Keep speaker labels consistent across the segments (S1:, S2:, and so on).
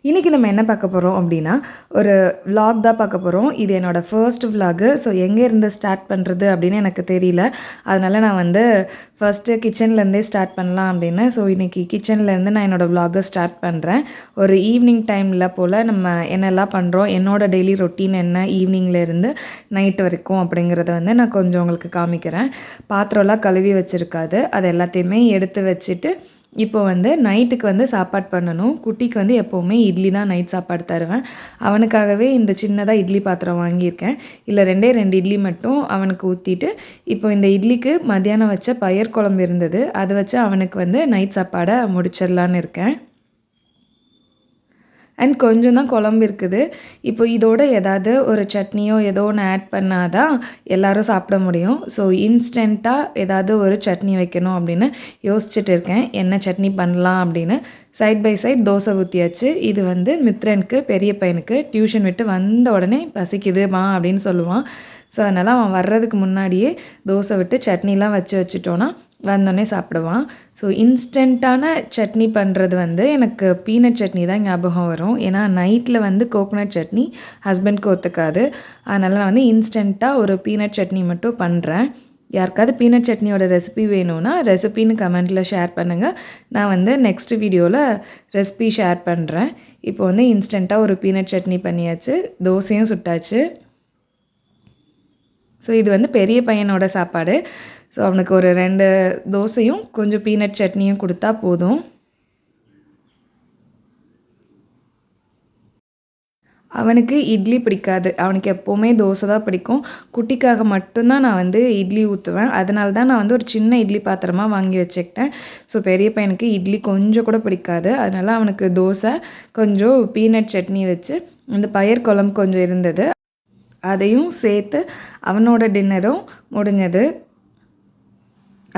S1: இன்றைக்கி நம்ம என்ன பார்க்க போகிறோம் அப்படின்னா, ஒரு விலாக் தான் பார்க்க போகிறோம். இது என்னோடய ஃபர்ஸ்ட் விலாகு. ஸோ எங்கேருந்து ஸ்டார்ட் பண்ணுறது அப்படின்னு எனக்கு தெரியல. அதனால் நான் வந்து ஃபர்ஸ்ட்டு கிச்சன்லேருந்தே ஸ்டார்ட் பண்ணலாம் அப்படின்னு. ஸோ இன்றைக்கி கிச்சன்லேருந்து நான் என்னோடய விலாகை ஸ்டார்ட் பண்ணுறேன். ஒரு ஈவினிங் டைமில் போல் நம்ம என்னெல்லாம் பண்ணுறோம், என்னோடய டெய்லி ரொட்டீன் என்ன, ஈவினிங்லேருந்து நைட் வரைக்கும் அப்படிங்கிறத வந்து நான் கொஞ்சம் உங்களுக்கு காமிக்கிறேன். பாத்திரம்லாம் கழுவி வச்சுருக்காது, அது எல்லாத்தையுமே எடுத்து வச்சுட்டு இப்போ வந்து நைட்டுக்கு வந்து சாப்பாடு பண்ணணும். குட்டிக்கு வந்து எப்போவுமே இட்லி தான் நைட் சாப்பாடு தருவேன். அவனுக்காகவே இந்த சின்னதாக இட்லி பாத்திரம் வாங்கியிருக்கேன். இல்லை 2 இட்லி மட்டும் அவனுக்கு ஊற்றிட்டு, இப்போ இந்த இட்லிக்கு மத்தியானம் வச்ச பயிர் குழம்பு இருந்தது, அதை வச்சு அவனுக்கு வந்து நைட் சாப்பாடை முடிச்சிடலான்னு இருக்கேன். அண்ட் கொஞ்சம் தான் குழம்பு இருக்குது. இப்போ இதோட ஏதாவது ஒரு சட்னியோ ஏதோ ஒன்று ஆட் பண்ணால் தான் எல்லோரும் சாப்பிட முடியும். ஸோ இன்ஸ்டண்ட்டாக ஏதாவது ஒரு சட்னி வைக்கணும் அப்படின்னு யோசிச்சுட்டு இருக்கேன். என்ன சட்னி பண்ணலாம் அப்படின்னு. சைட் பை சைட் தோசை ஊற்றியாச்சு. இது வந்து மித்ரனுக்கு, பெரிய பையனுக்கு டியூஷன் விட்டு வந்த உடனே பசிக்குதுமா அப்படின்னு சொல்லுவான். ஸோ அதனால் அவன் வர்றதுக்கு முன்னாடியே தோசை விட்டு சட்னிலாம் வச்சுட்டோன்னா வந்தோடனே சாப்பிடுவான். ஸோ இன்ஸ்டண்ட்டான சட்னி பண்ணுறது வந்து எனக்கு பீனட் சட்னி தான் ஞாபகம் வரும். ஏன்னா நைட்டில் வந்து கோகோனட் சட்னி ஹஸ்பண்ட்க்கு ஒத்துக்காது. அதனால் நான் வந்து இன்ஸ்டண்ட்டாக ஒரு பீனட் சட்னி மட்டும் பண்ணுறேன். யாருக்காவது பீனட் சட்னியோட ரெசிபி வேணும்னா ரெசிபின்னு கமெண்ட்டில் ஷேர் பண்ணுங்கள். நான் வந்து நெக்ஸ்ட் வீடியோவில் ரெசிபி ஷேர் பண்ணுறேன். இப்போ வந்து இன்ஸ்டண்ட்டாக ஒரு பீனட் சட்னி பண்ணியாச்சு, தோசையும் சுட்டாச்சு. ஸோ இது வந்து பெரிய பையனோட சாப்பாடு. ஸோ அவனுக்கு ஒரு 2 தோசையும் கொஞ்சம் பீனட் சட்னியும் கொடுத்தா போதும். அவனுக்கு இட்லி பிடிக்காது. அவனுக்கு எப்போவுமே தோசை தான் பிடிக்கும். குட்டிக்காக மட்டும்தான் நான் வந்து இட்லி ஊற்றுவேன். அதனால தான் நான் வந்து ஒரு சின்ன இட்லி பாத்திரமாக வாங்கி வச்சுக்கிட்டேன். ஸோ பெரிய பையனுக்கு இட்லி கொஞ்சம் கூட பிடிக்காது. அதனால் அவனுக்கு தோசை, கொஞ்சம் பீனட் சட்னி வச்சு, இந்த பயிர் குழம்பு கொஞ்சம் இருந்தது, அதையும் சேர்த்து அவனோட டின்னரும் முடிஞ்சது.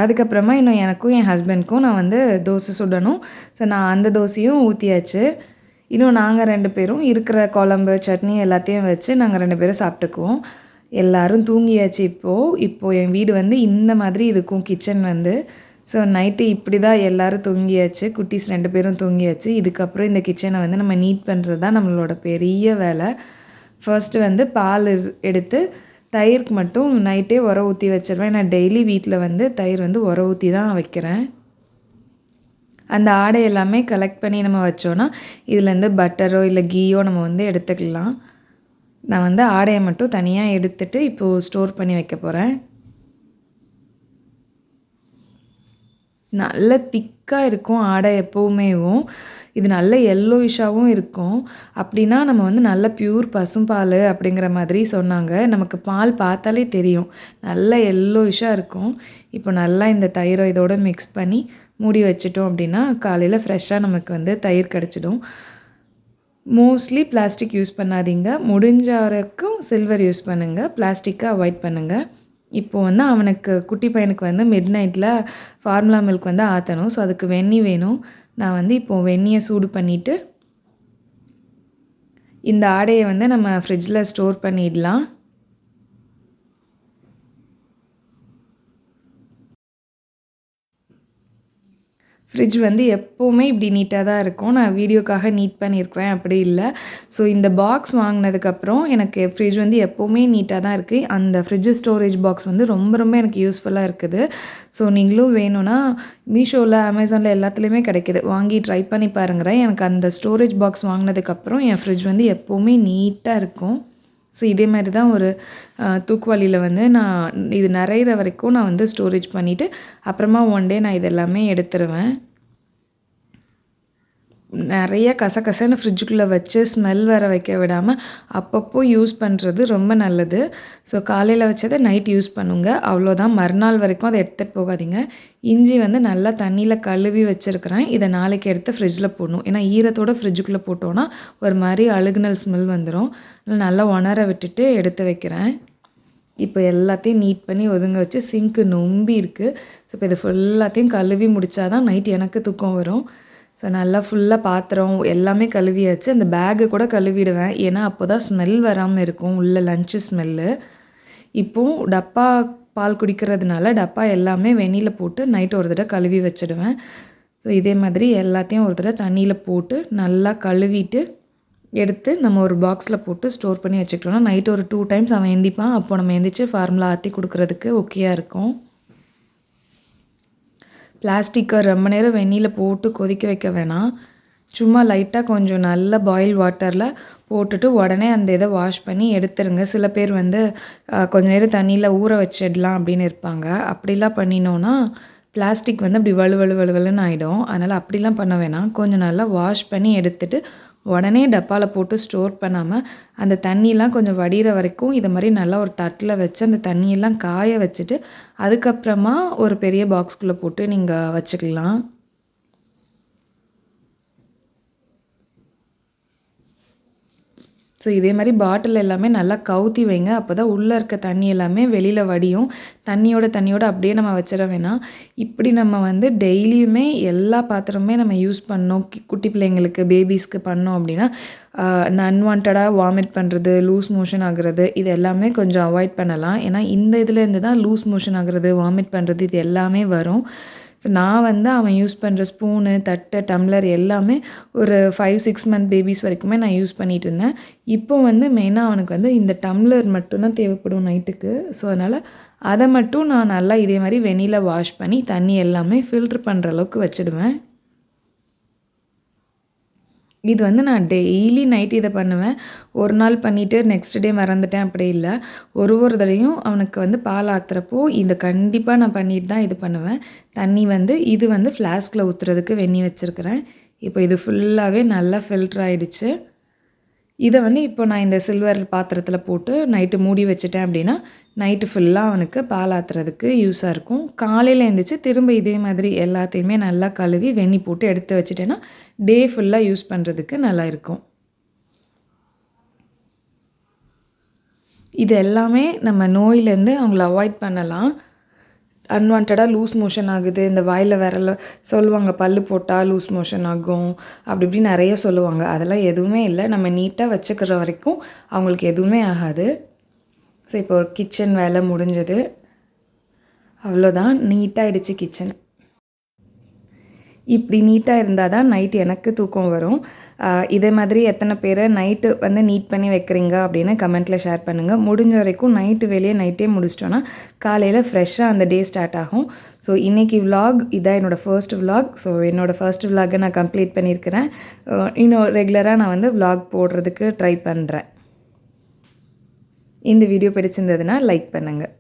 S1: அதுக்கப்புறமா இன்னும் எனக்கும் என் ஹஸ்பண்ட்க்கும் நான் வந்து தோசை சுடணும். ஸோ நான் அந்த தோசையும் ஊற்றியாச்சு. இன்னும் நாங்கள் 2 பேரும் இருக்கிற குழம்பு, சட்னி எல்லாத்தையும் வச்சு நாங்கள் 2 பேரும் சாப்பிட்டுக்குவோம். எல்லோரும் தூங்கியாச்சு இப்போது என் வீடு வந்து இந்த மாதிரி இருக்கும் கிச்சன் வந்து. ஸோ நைட்டு இப்படி தான் எல்லோரும் தூங்கியாச்சு. குட்டீஸ் 2 பேரும் தூங்கியாச்சு. இதுக்கப்புறம் இந்த கிச்சனை வந்து நம்ம நீட் பண்ணுறது தான் நம்மளோட பெரிய வேலை. ஃபர்ஸ்ட்டு வந்து பால் எடுத்து தயிருக்கு மட்டும் நைட்டே உர ஊற்றி வச்சுருவேன். நான் டெய்லி வீட்டில் வந்து தயிர் வந்து உர ஊற்றி தான் வைக்கிறேன். அந்த ஆடை எல்லாமே கலெக்ட் பண்ணி நம்ம வச்சோன்னா இதுலேருந்து பட்டரோ இல்லை கீயோ நம்ம வந்து எடுத்துக்கலாம். நான் வந்து ஆடையை மட்டும் தனியாக எடுத்துகிட்டு இப்போது ஸ்டோர் பண்ணி வைக்க போகிறேன். நல்ல திக்காக இருக்கும் ஆடை எப்போவுமேவும். இது நல்ல எல்லோயிஷாகவும் இருக்கும். அப்படின்னா நம்ம வந்து நல்ல பியூர் பசும்பால் அப்படிங்கிற மாதிரி சொன்னாங்க. நமக்கு பால் பார்த்தாலே தெரியும், நல்ல எல்லோயிஷாக இருக்கும். இப்போ நல்லா இந்த தயிரை இதோடு மிக்ஸ் பண்ணி மூடி வச்சிட்டோம் அப்படின்னா காலையில் ஃப்ரெஷ்ஷாக நமக்கு வந்து தயிர் கிடச்சிடும். மோஸ்ட்லி பிளாஸ்டிக் யூஸ் பண்ணாதீங்க. முடிஞ்ச வரைக்கும் சில்வர் யூஸ் பண்ணுங்கள், பிளாஸ்டிக்கை அவாய்ட் பண்ணுங்கள். இப்போது வந்து அவனுக்கு, குட்டி பையனுக்கு வந்து மிட் நைட்டில் ஃபார்முலா மில்க் வந்து ஆற்றணும். ஸோ அதுக்கு வெந்நீர் வேணும். நான் வந்து இப்போது வெந்நியை சூடு பண்ணிவிட்டு இந்த ஆடையை வந்து நம்ம ஃப்ரிட்ஜில் ஸ்டோர் பண்ணிடலாம். ஃப்ரிட்ஜ் வந்து எப்போவுமே இப்படி நீட்டாக தான் இருக்கும். நான் வீடியோக்காக நீட் பண்ணியிருக்கிறேன் அப்படி இல்லை. ஸோ இந்த பாக்ஸ் வாங்கினதுக்கப்புறம் எனக்கு ஃப்ரிட்ஜ் வந்து எப்போவுமே நீட்டாக தான் இருக்குது. அந்த ஃப்ரிட்ஜ் ஸ்டோரேஜ் பாக்ஸ் வந்து ரொம்ப ரொம்ப எனக்கு யூஸ்ஃபுல்லாக இருக்குது. ஸோ நீங்களும் வேணும்னா மீஷோவில், அமேசானில் எல்லாத்துலேயுமே கிடைக்கிது, வாங்கி ட்ரை பண்ணி பாருங்கிறேன். எனக்கு அந்த ஸ்டோரேஜ் பாக்ஸ் வாங்கினதுக்கப்புறம் என் ஃப்ரிட்ஜ் வந்து எப்போவுமே நீட்டாக இருக்கும். ஸோ இதே மாதிரி தான் ஒரு தூக்குவாளியில் வந்து நான் இது நிறையிற வரைக்கும் நான் வந்து ஸ்டோரேஜ் பண்ணிவிட்டு அப்புறமா ஒன் டே நான் இதெல்லாமே எடுத்துருவேன். நிறைய கசகசன்னு ஃப்ரிட்ஜுக்குள்ளே வச்சு ஸ்மெல் வேறு வைக்க விடாமல் அப்பப்போ யூஸ் பண்ணுறது ரொம்ப நல்லது. ஸோ காலையில் வச்சதை நைட் யூஸ் பண்ணுங்க, அவ்வளோதான். மறுநாள் வரைக்கும் அதை எடுத்துகிட்டு போகாதீங்க. இஞ்சி வந்து நல்லா தண்ணியில் கழுவி வச்சுருக்கிறேன். இதை நாளைக்கு எடுத்து ஃப்ரிட்ஜில் போடணும். ஏன்னா ஈரத்தோடு ஃப்ரிட்ஜுக்குள்ளே போட்டோன்னா ஒரு மாதிரி அழுகுனல் ஸ்மெல் வந்துடும். நல்லா உணர விட்டுட்டு எடுத்து வைக்கிறேன். இப்போ எல்லாத்தையும் நீட் பண்ணி ஒதுங்க வச்சு, சிங்க்கு நொம்பி இருக்குது. ஸோ இப்போ இது ஃபுல்லாத்தையும் கழுவி முடித்தா தான் நைட் எனக்கு தூக்கம் வரும். ஸோ நல்லா ஃபுல்லாக பாத்திரம் எல்லாமே கழுவியாச்சு. அந்த பேக்கு கூட கழுவிடுவேன், ஏன்னா அப்போ தான் ஸ்மெல் வராமல் இருக்கும், உள்ள லஞ்சு ஸ்மெல்லு. இப்போது டப்பா பால் குடிக்கிறதுனால டப்பா எல்லாமே வெந்நீரில் போட்டு நைட்டு ஒரு தடவை கழுவி வச்சுடுவேன். ஸோ இதே மாதிரி எல்லாத்தையும் ஒரு தடவை தண்ணியில் போட்டு நல்லா கழுவிட்டு எடுத்து நம்ம ஒரு பாக்ஸில் போட்டு ஸ்டோர் பண்ணி வச்சுக்கிட்டோம்னா நைட்டு ஒரு 2 டைம்ஸ் அவன் எந்திப்பான். அப்போ நம்ம எந்திரிச்சு ஃபார்முலா ஆற்றி கொடுக்குறதுக்கு ஓகேயாக இருக்கும். பிளாஸ்டிக்கை ரொம்ப நேரம் வெந்நீரில் போட்டு கொதிக்க வைக்க வேணாம். சும்மா லைட்டாக கொஞ்சம் நல்ல பாயில் வாட்டரில் போட்டுட்டு உடனே அந்த இதை வாஷ் பண்ணி எடுத்துருங்க. சில பேர் வந்து கொஞ்சம் நேரம் தண்ணியில் ஊற வச்சிடலாம் அப்படின்னு இருப்பாங்க. அப்படிலாம் பண்ணினோன்னா பிளாஸ்டிக் வந்து அப்படி வலுவலுன்னு ஆகிடும். அதனால் அப்படிலாம் பண்ண வேணாம். கொஞ்சம் நல்லா வாஷ் பண்ணி எடுத்துட்டு உடனே டப்பாவில் போட்டு ஸ்டோர் பண்ணாமல் அந்த தண்ணியெலாம் கொஞ்சம் வடிகிற வரைக்கும் இதை மாதிரி நல்லா ஒரு தட்டில் வச்சு அந்த தண்ணியெல்லாம் காய வச்சுட்டு அதுக்கப்புறமா ஒரு பெரிய பாக்ஸ்குள்ளே போட்டு நீங்கள் வச்சுக்கலாம். ஸோ இதே மாதிரி பாட்டில் எல்லாமே நல்லா கவுத்தி வைங்க. அப்போ தான் உள்ளே இருக்க தண்ணி எல்லாமே வெளியில் வடியும். தண்ணியோட அப்படியே நம்ம வச்சிட வேணாம். இப்படி நம்ம வந்து டெய்லியுமே எல்லா பாத்திரமுமே நம்ம யூஸ் பண்ணோம். குட்டி பிள்ளைங்களுக்கு பேபிஸ்க்கு பண்ணோம் அப்படின்னா இந்த அன்வான்டாக வாமிட் பண்ணுறது, லூஸ் மோஷன் ஆகுறது இது எல்லாமே கொஞ்சம் அவாய்ட் பண்ணலாம். ஏன்னா இந்த இதுலேருந்து தான் லூஸ் மோஷன் ஆகுறது, வாமிட் பண்ணுறது இது எல்லாமே வரும். ஸோ நான் வந்து அவன் யூஸ் பண்ணுற ஸ்பூனு, தட்டு, டம்ளர் எல்லாமே ஒரு 5-6 மந்த் பேபிஸ் வரைக்குமே நான் யூஸ் பண்ணிகிட்டு இருந்தேன். இப்போ வந்து மெயினாக அவனுக்கு வந்து இந்த டம்ளர் மட்டும்தான் தேவைப்படும் நைட்டுக்கு. ஸோ அதனால் அதை மட்டும் நான் நல்லா இதே மாதிரி வெந்நீரில் வாஷ் பண்ணி தண்ணி எல்லாமே ஃபில்ட்ரு பண்ணுற அளவுக்கு வச்சுடுவேன். இது வந்து நான் டெய்லி நைட் இதை பண்ணுவேன். ஒரு நாள் பண்ணிவிட்டு நெக்ஸ்ட் டே மறந்துட்டேன் அப்படி இல்லை. ஒரு தடவையும் அவனுக்கு வந்து பால் ஆற்றுறப்போ இதை கண்டிப்பாக நான் பண்ணிட்டு தான் இது பண்ணுவேன். தண்ணி வந்து இது வந்து ஃப்ளாஸ்கில் ஊற்றுறதுக்கு வெந்நீர் வச்சுருக்கிறேன். இப்போ இது ஃபுல்லாகவே நல்லா ஃபில்ட்ரு ஆகிடுச்சு. இதை வந்து இப்போ நான் இந்த சில்வர் பாத்திரத்தில் போட்டு நைட்டு மூடி வச்சுட்டேன் அப்படின்னா நைட்டு ஃபுல்லாக அவனுக்கு பால் ஆற்றுறதுக்கு யூஸாக இருக்கும். காலையில் எழுந்திரிச்சு திரும்ப இதே மாதிரி எல்லாத்தையுமே நல்லா கழுவி வெந்நீர் போட்டு எடுத்து வச்சுட்டேன்னா டே ஃபுல்லாக யூஸ் பண்ணுறதுக்கு நல்லா இருக்கும். இது எல்லாமே நம்ம நோயிலேருந்து அவங்கள அவாய்ட் பண்ணலாம். அன்வான்டாக லூஸ் மோஷன் ஆகுது, இந்த வாயில் விரல சொல்லுவாங்க பல்லு போட்டால் லூஸ் மோஷன் ஆகும் அப்படி இப்படி நிறைய சொல்லுவாங்க. அதெல்லாம் எதுவுமே இல்லை. நம்ம நீட்டாக வச்சுக்கிற வரைக்கும் அவங்களுக்கு எதுவுமே ஆகாது. ஸோ இப்போ கிச்சன் வேலை முடிஞ்சது. அவ்வளோதான், நீட்டாகிடுச்சு கிச்சன். இப்படி நீட்டாக இருந்தால் தான் நைட்டு எனக்கு தூக்கம் வரும். இதே மாதிரி எத்தனை பேர் நைட்டு வந்து நீட் பண்ணி வைக்கிறீங்க அப்படின்னு கமெண்ட்டில் ஷேர் பண்ணுங்கள். முடிஞ்ச வரைக்கும் நைட்டே முடிச்சிட்டோன்னா காலையில் ஃப்ரெஷ்ஷாக அந்த டே ஸ்டார்ட் ஆகும். ஸோ இன்றைக்கி விலாக் இதான் என்னோடய ஃபர்ஸ்ட் விலாக். ஸோ என்னோடய ஃபர்ஸ்ட் விலாகை நான் கம்ப்ளீட் பண்ணியிருக்கிறேன். இன்னும் ரெகுலராக நான் வந்து விலாக் போடுறதுக்கு ட்ரை பண்ணுறேன். இந்த வீடியோ பிடிச்சிருந்ததுன்னா லைக் பண்ணுங்கள்.